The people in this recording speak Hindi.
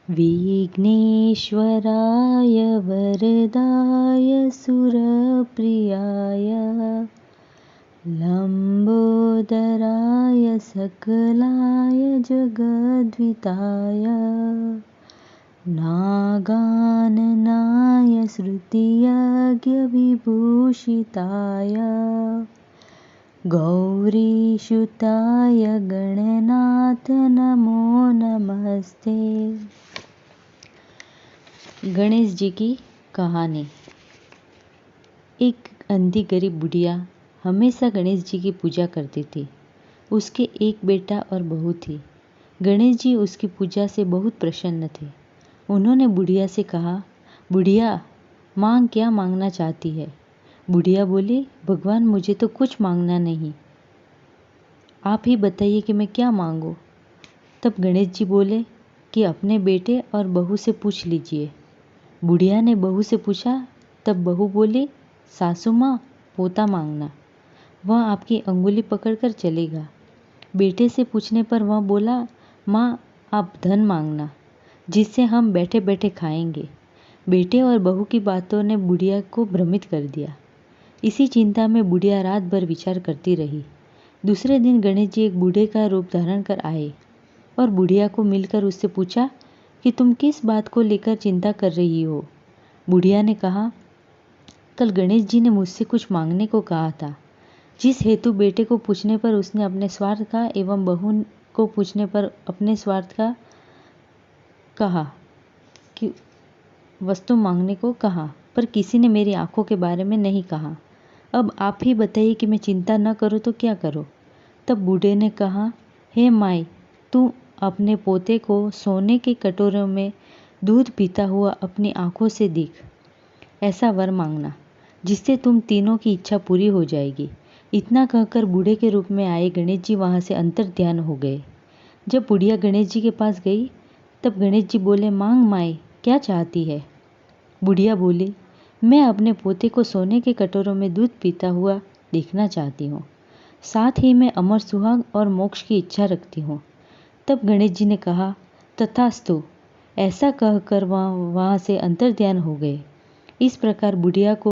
विघ्नेश्वराय वरदाय सुरप्रियाय लंबोदराय सकलाय जगद्विताय नागाननाय श्रुतियज्ञविभूषिताय गौरीसुताय गणनाथ नमो नमस्ते। गणेश जी की कहानी। एक अंधी गरीब बुढ़िया हमेशा गणेश जी की पूजा करती थी। उसके एक बेटा और बहू थी। गणेश जी उसकी पूजा से बहुत प्रसन्न थे। उन्होंने बुढ़िया से कहा, बुढ़िया मांग, क्या मांगना चाहती है? बुढ़िया बोली, भगवान मुझे तो कुछ मांगना नहीं, आप ही बताइए कि मैं क्या मांगूं। तब गणेश जी बोले कि अपने बेटे और बहू से पूछ लीजिए। बुढ़िया ने बहू से पूछा, तब बहू बोली, सासू माँ पोता मांगना, वह आपकी अंगुली पकड़कर चलेगा। बेटे से पूछने पर वह बोला, माँ आप धन मांगना, जिससे हम बैठे बैठे खाएंगे। बेटे और बहू की बातों ने बुढ़िया को भ्रमित कर दिया। इसी चिंता में बुढ़िया रात भर विचार करती रही। दूसरे दिन गणेश जी एक बूढ़े का रूप धारण कर आए और बुढ़िया को मिलकर उससे पूछा कि तुम किस बात को लेकर चिंता कर रही हो। बुढ़िया ने कहा, कल गणेश जी ने मुझसे कुछ मांगने को कहा था, जिस हेतु बेटे को पूछने पर उसने अपने स्वार्थ का एवं बहू को पूछने पर अपने स्वार्थ का कहा कि वस्तु मांगने को कहा, पर किसी ने मेरी आंखों के बारे में नहीं कहा। अब आप ही बताइए कि मैं चिंता न करूं तो क्या करूं। तब बूढ़े ने कहा, हे माई, तू अपने पोते को सोने के कटोरे में दूध पीता हुआ अपनी आंखों से दिख, ऐसा वर मांगना, जिससे तुम तीनों की इच्छा पूरी हो जाएगी। इतना कहकर बूढ़े के रूप में आए गणेश जी वहाँ से अंतर्ध्यान हो गए। जब बुढ़िया गणेश जी के पास गई तब गणेश जी बोले, मांग माई, क्या चाहती है? बुढ़िया बोली, मैं अपने पोते को सोने के कटोरों में दूध पीता हुआ देखना चाहती हूँ, साथ ही मैं अमर सुहाग और मोक्ष की इच्छा रखती हूँ। तब गणेश जी ने कहा, तथास्तु, ऐसा कहकर वहाँ से अंतर्ध्यान हो गए। इस प्रकार बुढ़िया को